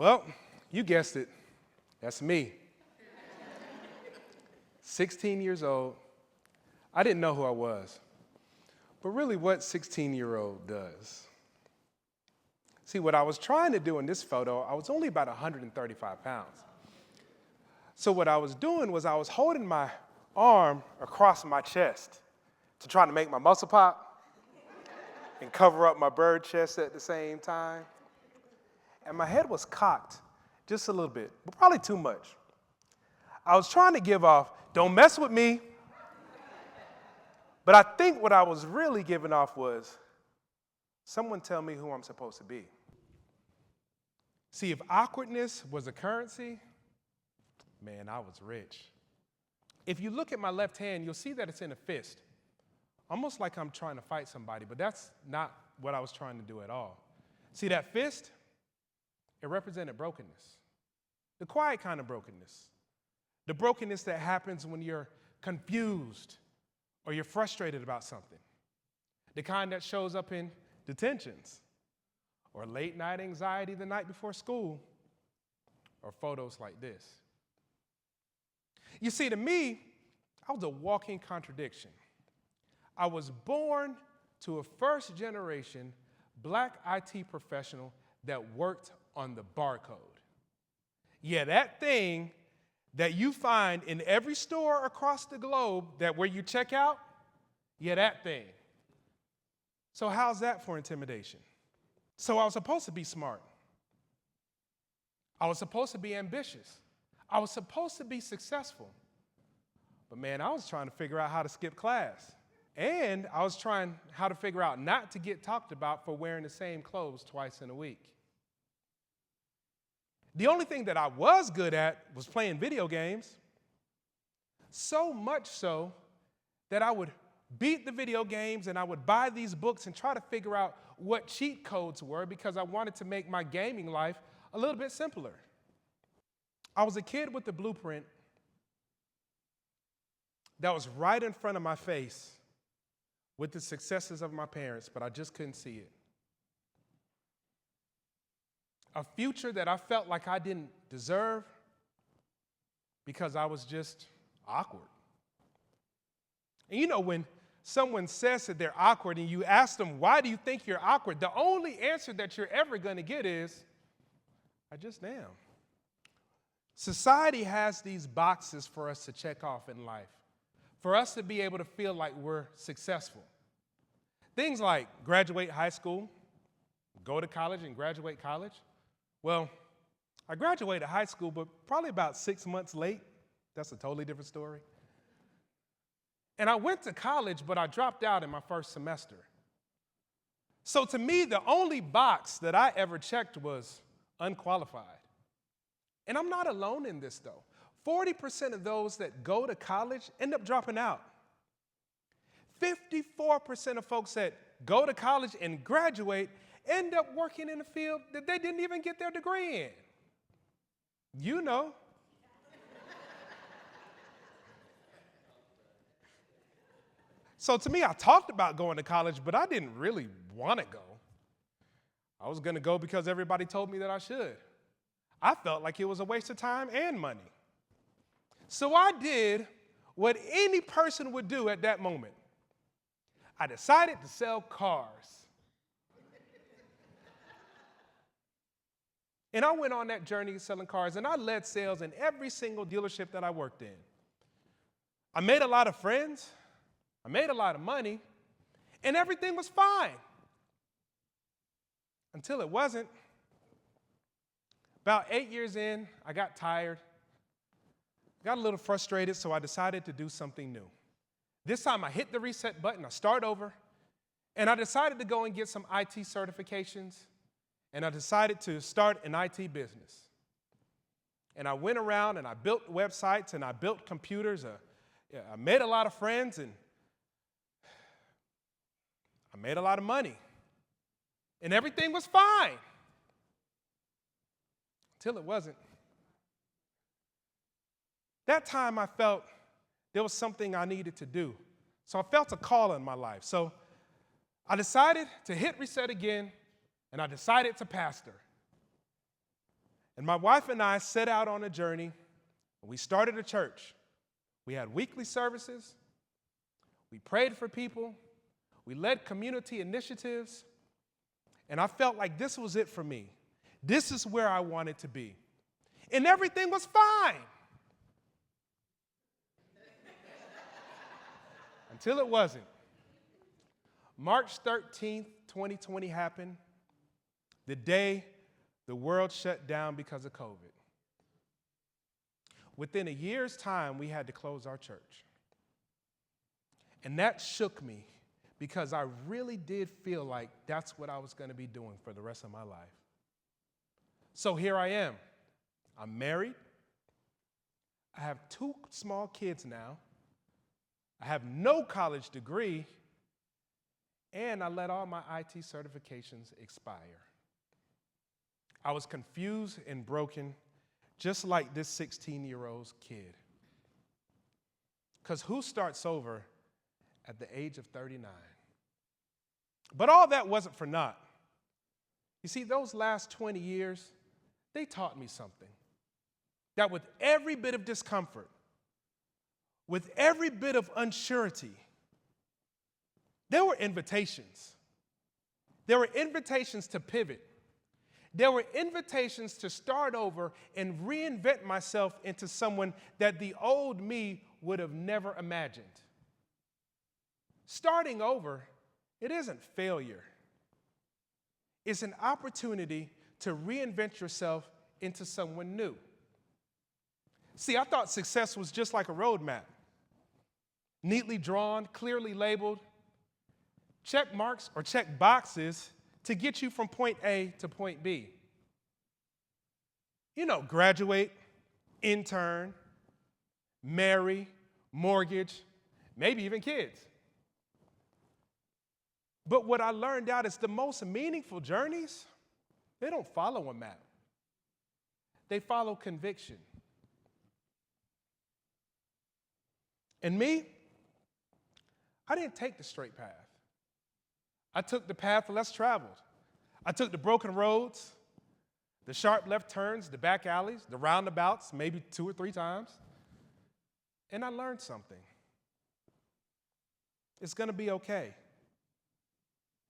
Well, you guessed it. That's me. 16 years old. I didn't know who I was. But really, what 16-year-old does? See, what I was trying to do in this photo, I was only about 135 pounds. So what I was doing was I was holding my arm across my chest to try to make my muscle pop and cover up my bird chest at the same time. And my head was cocked just a little bit, but probably too much. I was trying to give off, don't mess with me. But I think what I was really giving off was, someone tell me who I'm supposed to be. See, if awkwardness was a currency, man, I was rich. If you look at my left hand, you'll see that it's in a fist, almost like I'm trying to fight somebody, but that's not what I was trying to do at all. See, that fist, it represented brokenness, the quiet kind of brokenness, the brokenness that happens when you're confused or you're frustrated about something, the kind that shows up in detentions or late night anxiety the night before school or photos like this. You see, to me, I was a walking contradiction. I was born to a first-generation black IT professional that worked on the barcode. Yeah, that thing that you find in every store across the globe that where you check out, yeah, that thing. So how's that for intimidation? So I was supposed to be smart. I was supposed to be ambitious. I was supposed to be successful. But man, I was trying to figure out how to skip class. And I was trying how to figure out not to get talked about for wearing the same clothes twice in a week. The only thing that I was good at was playing video games. So much so that I would beat the video games and I would buy these books and try to figure out what cheat codes were because I wanted to make my gaming life a little bit simpler. I was a kid with the blueprint that was right in front of my face with the successes of my parents, but I just couldn't see it. A future that I felt like I didn't deserve because I was just awkward. And you know, when someone says that they're awkward and you ask them, why do you think you're awkward? The only answer that you're ever going to get is, I just am. Society has these boxes for us to check off in life, for us to be able to feel like we're successful. Things like graduate high school, go to college and graduate college. Well, I graduated high school, but probably about 6 months late. That's a totally different story. And I went to college, but I dropped out in my first semester. So to me, the only box that I ever checked was unqualified. And I'm not alone in this, though. 40% of those that go to college end up dropping out. 54% of folks that go to college and graduate end up working in a field that they didn't even get their degree in. You know. So to me, I talked about going to college, but I didn't really want to go. I was going to go because everybody told me that I should. I felt like it was a waste of time and money. So I did what any person would do at that moment. I decided to sell cars. And I went on that journey selling cars, and I led sales in every single dealership that I worked in. I made a lot of friends. I made a lot of money, and everything was fine. Until it wasn't. About 8 years in, I got tired, got a little frustrated, so I decided to do something new. This time I hit the reset button, I start over, and I decided to go and get some IT certifications, and I decided to start an IT business. And I went around and I built websites and I built computers. I made a lot of friends and I made a lot of money. And everything was fine. Until it wasn't. That time I felt there was something I needed to do. So I felt a call in my life. So I decided to hit reset again, and I decided to pastor. And my wife and I set out on a journey. We started a church. We had weekly services. We prayed for people. We led community initiatives. And I felt like this was it for me. This is where I wanted to be. And everything was fine. Until it wasn't. March 13th, 2020 happened, the day the world shut down because of COVID. Within a year's time, we had to close our church. And that shook me because I really did feel like that's what I was going to be doing for the rest of my life. So here I am. I'm married. I have 2 small kids now. I have no college degree. And I let all my IT certifications expire. I was confused and broken, just like this 16-year-old kid. Because who starts over at the age of 39? But all that wasn't for naught. You see, those last 20 years, they taught me something. That with every bit of discomfort, with every bit of unsurety, there were invitations. There were invitations to pivot. There were invitations to start over and reinvent myself into someone that the old me would have never imagined. Starting over, it isn't failure. It's an opportunity to reinvent yourself into someone new. See, I thought success was just like a roadmap. Neatly drawn, clearly labeled, check marks or check boxes to get you from point A to point B. You know, graduate, intern, marry, mortgage, maybe even kids. But what I learned out is the most meaningful journeys, they don't follow a map. They follow conviction. And me, I didn't take the straight path. I took the path less traveled. I took the broken roads, the sharp left turns, the back alleys, the roundabouts, maybe 2 or 3 times. And I learned something. It's going to be okay.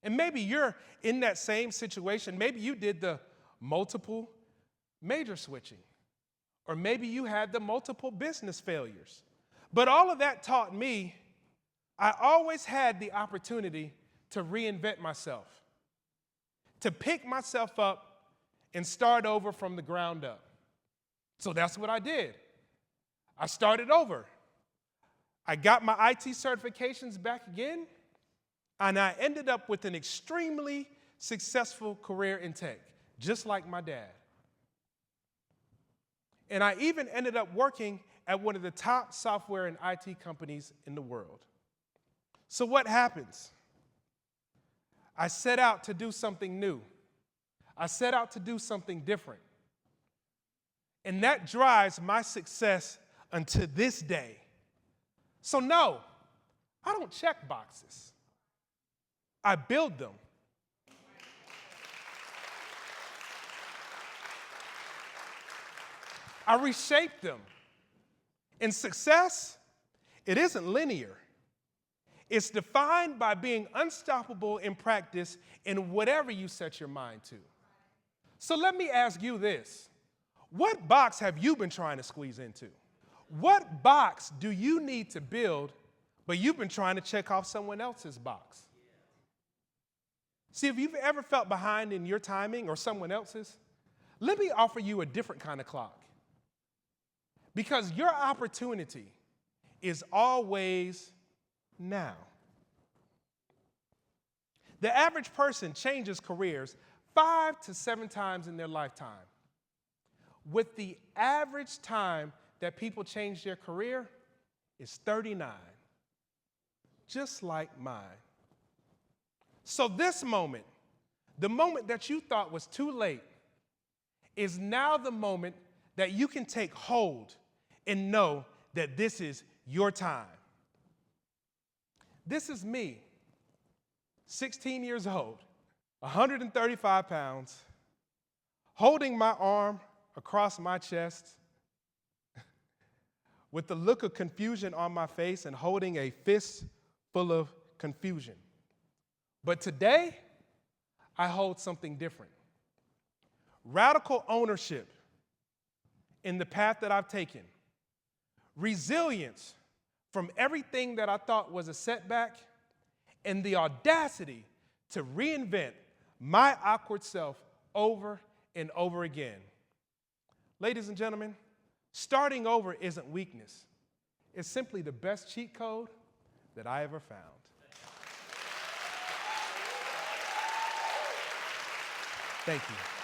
And maybe you're in that same situation. Maybe you did the multiple major switching. Or maybe you had the multiple business failures. But all of that taught me I always had the opportunity to reinvent myself, to pick myself up and start over from the ground up. So that's what I did. I started over. I got my IT certifications back again, and I ended up with an extremely successful career in tech, just like my dad. And I even ended up working at one of the top software and IT companies in the world. So what happens? I set out to do something new. I set out to do something different. And that drives my success unto this day. So no, I don't check boxes. I build them. I reshape them. And success, it isn't linear. It's defined by being unstoppable in practice in whatever you set your mind to. So let me ask you this. What box have you been trying to squeeze into? What box do you need to build, but you've been trying to check off someone else's box? See, if you've ever felt behind in your timing or someone else's, let me offer you a different kind of clock. Because your opportunity is always now. The average person changes careers 5 to 7 times in their lifetime. With the average time that people change their career is 39, just like mine. So this moment, the moment that you thought was too late, is now the moment that you can take hold and know that this is your time. This is me, 16 years old, 135 pounds, holding my arm across my chest with the look of confusion on my face and holding a fist full of confusion. But today, I hold something different. Radical ownership in the path that I've taken. Resilience from everything that I thought was a setback, and the audacity to reinvent my awkward self over and over again. Ladies and gentlemen, starting over isn't weakness. It's simply the best cheat code that I ever found. Thank you.